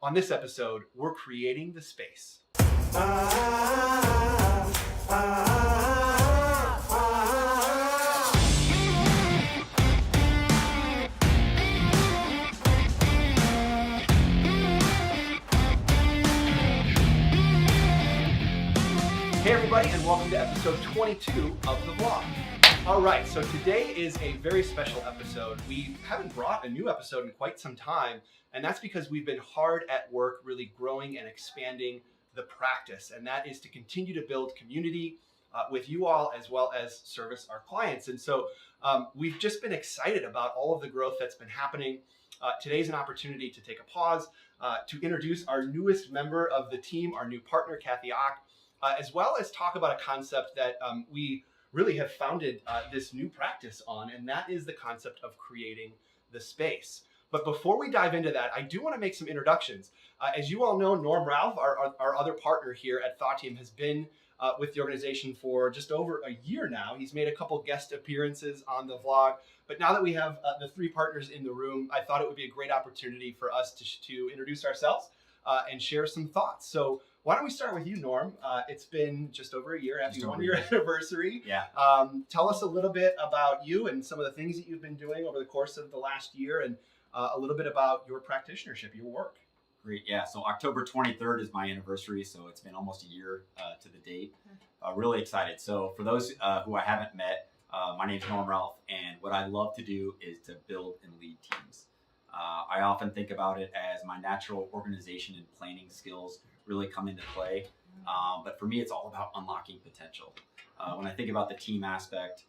On this episode, we're creating the space. Hey everybody, and welcome to episode 22 of the vlog. All right, so today is a very special episode. We haven't brought a new episode in quite some time, and that's because we've been hard at work really growing and expanding the practice, and that is to continue to build community with you all as well as service our clients. And so we've just been excited about all of the growth that's been happening. Today's an opportunity to take a pause, to introduce our newest member of the team, our new partner, Cathy Ach, as well as talk about a concept that we really have founded this new practice on, and that is the concept of creating the space. But before we dive into that, I do want to make some introductions. As you all know, Norm Ralph, our other partner here at Thoughtium, has been with the organization for just over a year now. He's made a couple guest appearances on the vlog, but now that we have the three partners in the room, I thought it would be a great opportunity for us to introduce ourselves and share some thoughts. So why don't we start with you, Norm? It's been just over a year, happy 1 year anniversary. Yeah. Tell us a little bit about you and some of the things that you've been doing over the course of the last year, and a little bit about your practitionership, your work. Great. Yeah. So October 23rd is my anniversary. So it's been almost a year to the date. Really excited. So for those who I haven't met, my name is Norm Ralph, and what I love to do is to build and lead teams. I often think about it as my natural organization and planning skills really come into play. But for me, it's all about unlocking potential. When I think about the team aspect,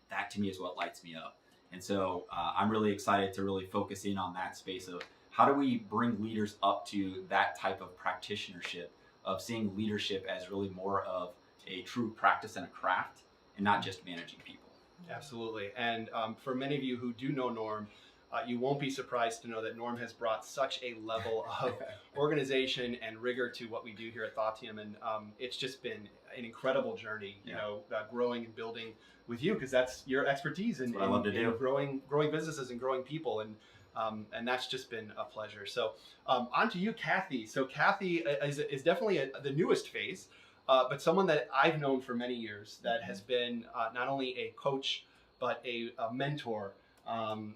that to me is what lights me up. And so I'm really excited to really focus in on that space of how do we bring leaders up to that type of practitionership of seeing leadership as really more of a true practice and a craft and not just managing people. Absolutely. And for many of you who do know Norm, you won't be surprised to know that Norm has brought such a level of organization and rigor to what we do here at Thoughtium, and it's just been an incredible journey, you know, growing and building with you, because that's your expertise in growing businesses and growing people, and that's just been a pleasure. So on to you, Cathy. So Cathy is definitely the newest face, but someone that I've known for many years that has been not only a coach but a mentor.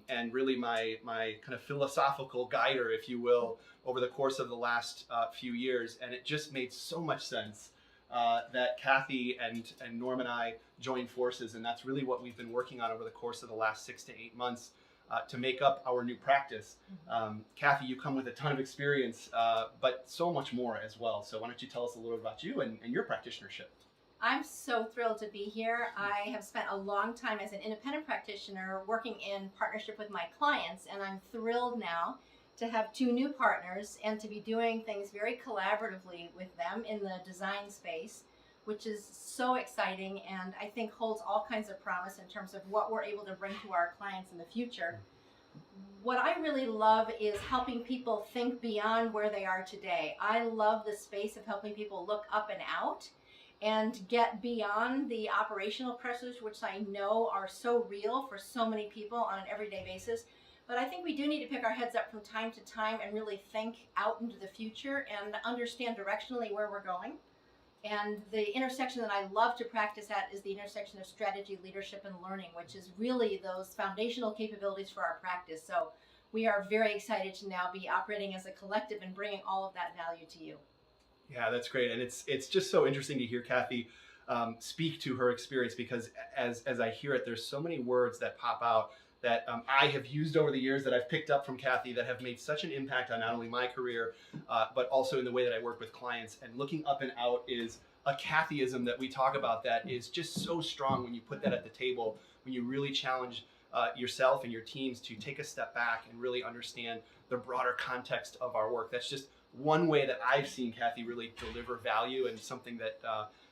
And really my kind of philosophical guider, if you will, over the course of the last few years. And it just made so much sense that Cathy and Norm and I joined forces. And that's really what we've been working on over the course of the last 6 to 8 months to make up our new practice. Cathy, you come with a ton of experience, but so much more as well. So why don't you tell us a little about you and your practitionership? I'm so thrilled to be here. I have spent a long time as an independent practitioner working in partnership with my clients, and I'm thrilled now to have two new partners and to be doing things very collaboratively with them in the design space, which is so exciting and I think holds all kinds of promise in terms of what we're able to bring to our clients in the future. What I really love is helping people think beyond where they are today. I love the space of helping people look up and out and get beyond the operational pressures, which I know are so real for so many people on an everyday basis. But I think we do need to pick our heads up from time to time and really think out into the future and understand directionally where we're going. And the intersection that I love to practice at is the intersection of strategy, leadership, and learning, which is really those foundational capabilities for our practice. So we are very excited to now be operating as a collective and bringing all of that value to you. Yeah, that's great. And it's just so interesting to hear Cathy speak to her experience, because as I hear it, there's so many words that pop out that I have used over the years that I've picked up from Cathy that have made such an impact on not only my career, but also in the way that I work with clients. And looking up and out is a Cathyism that we talk about that is just so strong when you put that at the table, when you really challenge yourself and your teams to take a step back and really understand the broader context of our work. That's just one way that I've seen Cathy really deliver value, and something that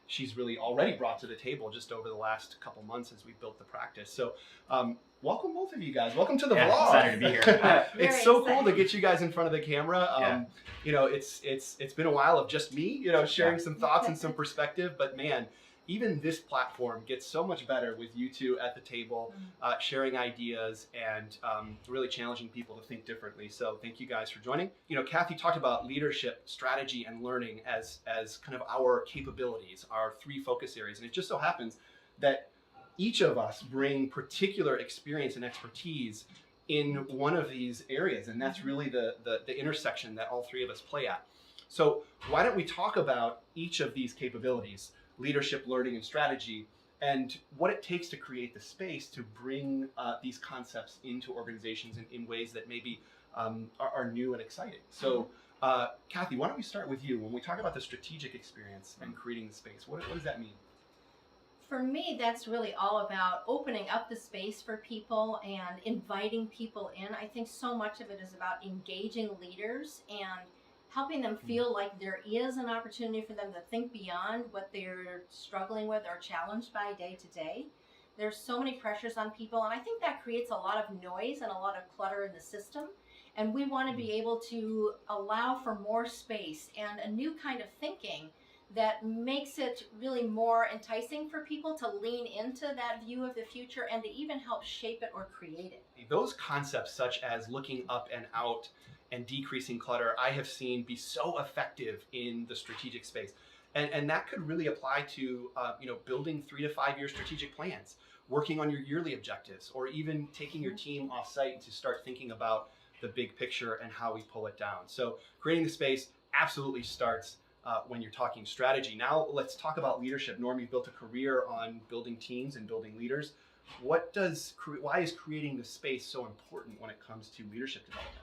she's really already brought to the table just over the last couple months as we built the practice. So welcome both of you guys. Welcome to the vlog. Excited to be here. It's so cool to get you guys in front of the camera. You know, it's been a while of just me, you know, sharing some thoughts and some perspective, but man, even this platform gets so much better with you two at the table, sharing ideas and really challenging people to think differently. So thank you guys for joining. You know, Cathy talked about leadership, strategy, and learning as kind of our capabilities, our 3 focus areas. And it just so happens that each of us bring particular experience and expertise in one of these areas. And that's really the intersection that all 3 of us play at. So why don't we talk about each of these capabilities, leadership, learning, and strategy, and what it takes to create the space to bring these concepts into organizations in ways that maybe are new and exciting. So Cathy, why don't we start with you? When we talk about the strategic experience and creating the space, what does that mean? For me, that's really all about opening up the space for people and inviting people in. I think so much of it is about engaging leaders and helping them feel like there is an opportunity for them to think beyond what they're struggling with or challenged by day to day. There's so many pressures on people, and I think that creates a lot of noise and a lot of clutter in the system. And we want to be able to allow for more space and a new kind of thinking that makes it really more enticing for people to lean into that view of the future and to even help shape it or create it. Those concepts such as looking up and out and decreasing clutter, I have seen be so effective in the strategic space. And that could really apply to building 3 to 5 year strategic plans, working on your yearly objectives, or even taking your team off site to start thinking about the big picture and how we pull it down. So creating the space absolutely starts when you're talking strategy. Now let's talk about leadership. Norm, you've built a career on building teams and building leaders. Why is creating the space so important when it comes to leadership development?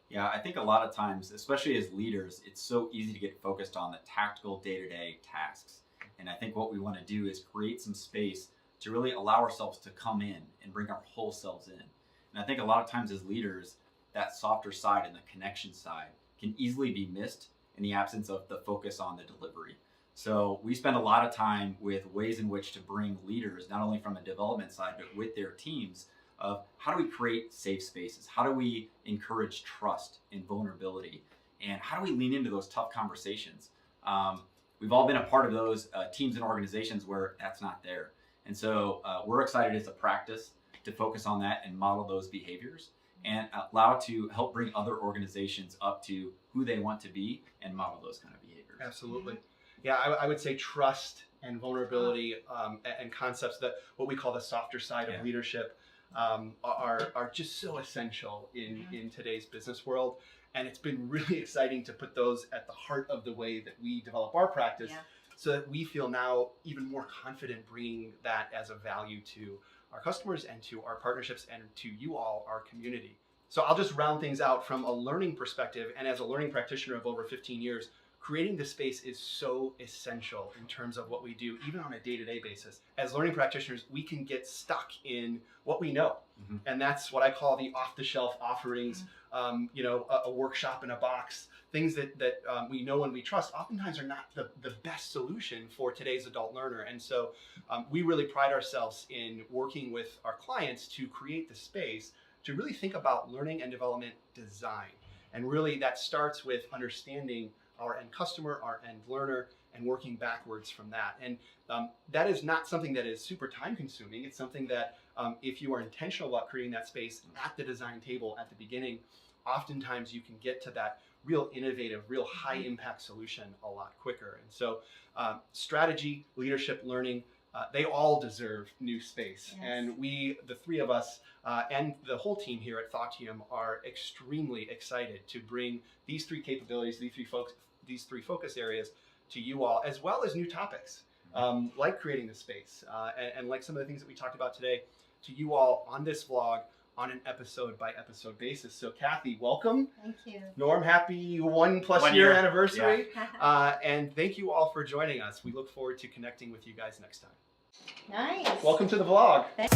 Yeah, I think a lot of times, especially as leaders, it's so easy to get focused on the tactical day-to-day tasks. And I think what we want to do is create some space to really allow ourselves to come in and bring our whole selves in. And I think a lot of times as leaders, that softer side and the connection side can easily be missed in the absence of the focus on the delivery. So we spend a lot of time with ways in which to bring leaders, not only from a development side, but with their teams, of how do we create safe spaces? How do we encourage trust and vulnerability? And how do we lean into those tough conversations? We've all been a part of those teams and organizations where that's not there. And so we're excited as a practice to focus on that and model those behaviors and allow to help bring other organizations up to who they want to be and model those kind of behaviors. Absolutely. Yeah, I would say trust and vulnerability and concepts that what we call the softer side of leadership are just so essential in today's business world. And it's been really exciting to put those at the heart of the way that we develop our practice so that we feel now even more confident bringing that as a value to our customers and to our partnerships and to you all, our community. So I'll just round things out from a learning perspective, and as a learning practitioner of over 15 years, creating the space is so essential in terms of what we do, even on a day-to-day basis. As learning practitioners, we can get stuck in what we know. And that's what I call the off-the-shelf offerings, a workshop in a box, things that we know and we trust oftentimes are not the best solution for today's adult learner. And so we really pride ourselves in working with our clients to create the space to really think about learning and development design. And really that starts with understanding our end customer, our end learner, and working backwards from that. And that is not something that is super time consuming. It's something that if you are intentional about creating that space at the design table at the beginning, oftentimes you can get to that real innovative, real high impact solution a lot quicker. And so strategy, leadership, learning, they all deserve new space. And we, the 3 of us, and the whole team here at Thoughtium are extremely excited to bring these 3 capabilities, these three focus areas to you all, as well as new topics like creating the space and like some of the things that we talked about today to you all on this vlog on an episode by episode basis. So Cathy, welcome. Thank you. Norm, happy 1+ year anniversary. And thank you all for joining us. We look forward to connecting with you guys next time. Nice. Welcome to the vlog. Thanks.